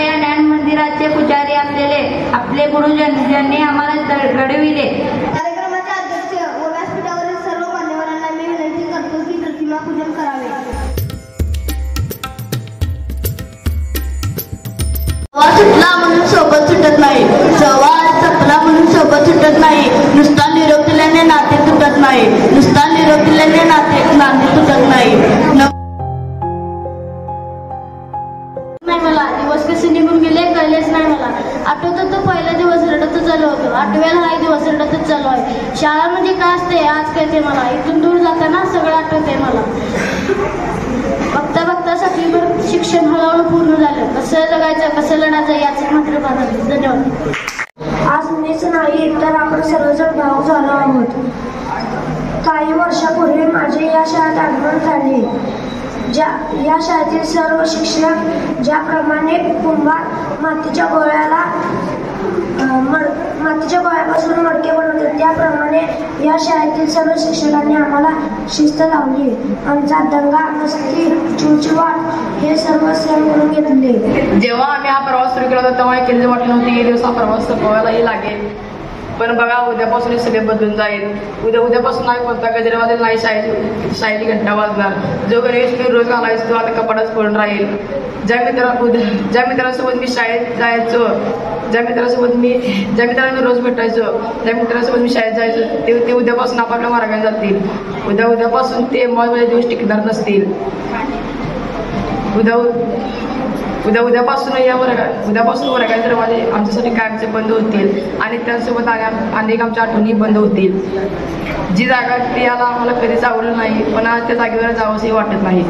या ज्ञान मंदिराचे पुजारी असलेले आपले गुरुजन ज्यांनी आम्हाला घडविले। कार्यक्रमाचे अध्यक्ष व व्यासपीठावरील सर्व मान्यवरांना मी विनंती करतो की प्रतिमा पूजन करावे। सुटला म्हणून सोबत सुटत नाही, संवाद संपला म्हणून सोबत सुटत नाही, नुसता निरोप दिल्याने नाते तुटत नाही, नुसता निरोप दिल्याने नाते तुटत नाही। मला दिवस कसे निघून गेले कळलेच नाही मला। आठवतं तो पहिला दिवस रडतच चालू होतो, आठव्याला हा दिवस रडतच चालू आहे। शाळा म्हणजे काय असते आज कळते मला, इथून दूर जाताना सगळं आठवते मला। बघता बघता सातवीभर शिक्षण हळूहळू पूर्ण झालं, कसं जगायचं कसं लढायचं याच मात्र पाहतो। धन्यवाद। आज मीच नाही तर आपण सर्वजण भाऊ झालो आहोत। काही वर्षापूर्वी माझे या शाळेत आगमन झाले। या शाळेतील सर्व शिक्षक ज्याप्रमाणे कुंभार मातीच्या गोळ्यापासून मडके बनवतात त्याप्रमाणे या शाळेतील सर्व शिक्षकांनी आम्हाला शिस्त लावली। आमचा दंगा मस्ती चिवचिवाट हे सर्व सण करून घेतले। जेव्हा आम्ही हा प्रवास सुरू केला होता तेव्हा केली वाटत नव्हती की दिवस हा प्रवास संपवायलाही लागेल, पण बघा उद्यापासून सगळे बदलून जाईल। उद्यापासून नाही कोणता गजरा वाजेल नाही शाळेची घंटा वाजणार, जो गणेश मी रोज घालायचो तो आता कपाटाच पडून राहील। ज्या मित्रांसोबत मी शाळेत जायचो, ज्या मित्रांनी रोज भेटायचो, ज्या मित्रांसोबत मी शाळेत जायचो ते उद्यापासून आपापल्या मार्गाने जातील। उद्यापासून ते माझे दिवस टिकणार नसतील। उद्यापासून वर्गाचे दरवाजे आमच्यासाठी कायमचे बंद होतील आणि त्यांसोबत अनेक आमच्या आठवणी बंद होतील। जी जागा ती आम्हाला कधीच आवडलं नाही, पण आज त्या जागेवर जावंसही वाटत नाही।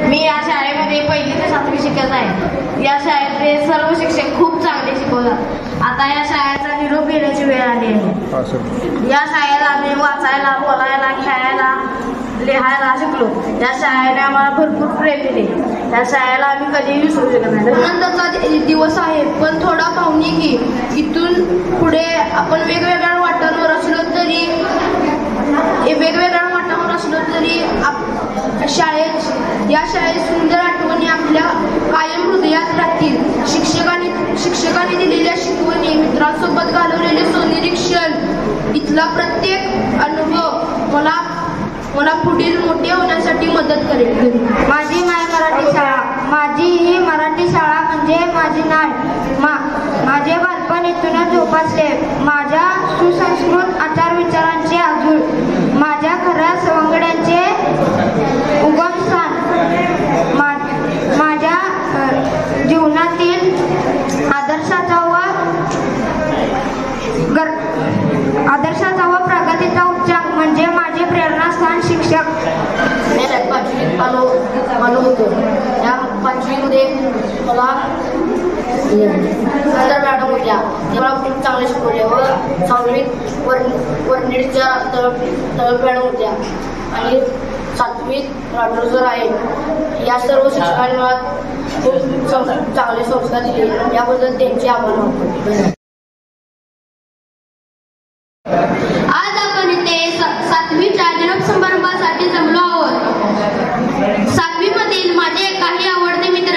मी या शाळेमध्ये 1ली ते 7वी शिकत आहे। या शाळेतले सर्व शिक्षक खूप चांगले शिकवतात। आता या शाळेचा निरोप घेण्याची वेळ आली आहे। या शाळेला आम्ही वाचायला, बोलायला, खेळायला, लिहायला शिकलो। या शाळेने आम्हाला भरपूर प्रेम दिले। या शाळेला आम्ही कधीही विसरू शकत नाही। आनंदाचा दिवस आहे, पण थोडा पाहुणे की इथून पुढे आपण वेगवेगळ्या वाटांवर असलो तरी या शाळेत सुंदर आठवणी आपल्या कायम हृदयात राहतील। शिक्षकांनी दिलेल्या शिकवणी, मित्रांसोबत घालवलेले सोनेरी क्षण, इथला प्रत्येक अनुभव मला पुढील मोठे होण्यासाठी मदत करेल। माझी माय मराठी शाळा, माझी ही मराठी शाळा म्हणजे माझी नाळ। माझे बालपण इथूनच जोपासले, माझ्या सुसंस्कृत आचार विचारांचे आजूळ, माझ्या खऱ्या सवंगड्यांचे उगमस्थान, माझ्या जीवनातील आदर्शाचा व प्रगतीचा उच्चांक म्हणजे माझे प्रेरणास्थान शिक्षक। मी 5वीत आलो होतो। या 5वीमध्ये मला सुंदर मॅडम होत्या, ते मला खूप चांगले शिकवले व 6वीत वर्णिडच्या तळप मॅडम होत्या आणि 7वीत राठोड सर आहेत। या सर्व शिक्षकांनी मला खूप चांगले संस्कार दिले, याबद्दल त्यांचे आभार मानतो। आज आपण इथे 7वीच्या निरोप समारंभासाठी जमलो आहोत। 7वी मधील माझे काही आवडते मित्र,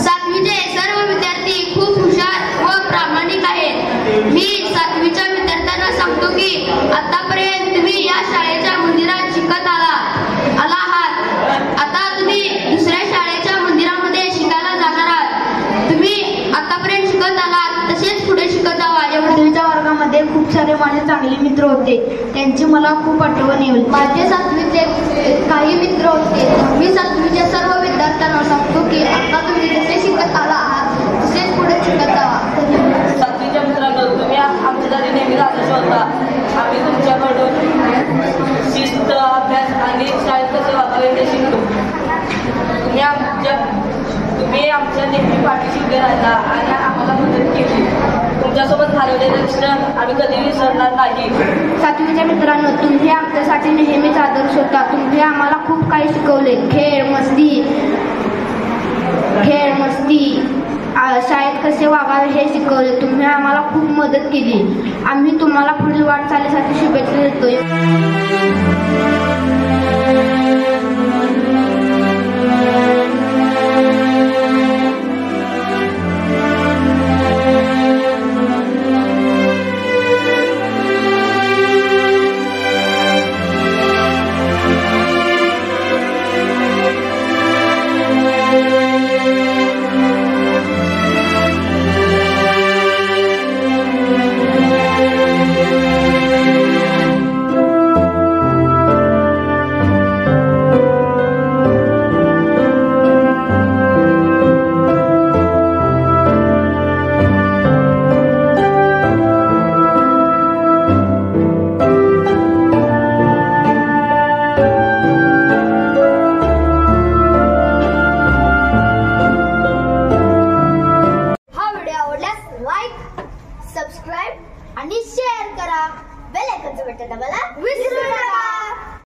7वीचे सर्व विद्यार्थी खूप हुशार व प्रामाणिक आहेत। मी 7वीच्या विद्यार्थ्यांना सांगतो की आतापर्यंत तुम्ही या शाळेच्या मंदिरात शिकत आहात। आता तुम्ही दुसऱ्या शाळेच्या मंदिरामध्ये शिकायला जाणार आहात। तुम्ही आतापर्यंत शिकत आलात तसेच पुढे शिकत जावा। या 8वीच्या वर्गामध्ये खूप सारे माझे चांगले मित्र होते, त्यांची मला खूप आठवण येईल। माझे 7वीचे काही मित्र होते। मी 7वीच्या सर्व विद्यार्थ्यांना सांगतो की आता तुम्ही जसे शिकत आला आहात तसेच पुढे शिकत जावा। 7वीच्या मित्रांनो, तुम्ही आमच्यासाठी नेहमीच आदर्श होता। आम्ही तुमच्याकडून शिस्त, अभ्यास आणि शाळेत कसं वागावे ते शिकतो। तुम्ही आमच्या नेहमी पाठीशी उभे राहिला आणि आम्हाला मदत केली। तुमच्यासोबत घालवलेले क्षण आम्ही कधी विसरणार नाही। 7वीच्या मित्रांनो, तुम्ही आमच्यासाठी नेहमीच आदर्श होता। तुम्ही आम्हाला खूप काही शिकवले, खेळ मस्ती शाळेत कसे वागावे हे शिकवले। तुम्ही आम्हाला खूप मदत केली। आम्ही तुम्हाला पुढील वाटचालीसाठी शुभेच्छा देतो।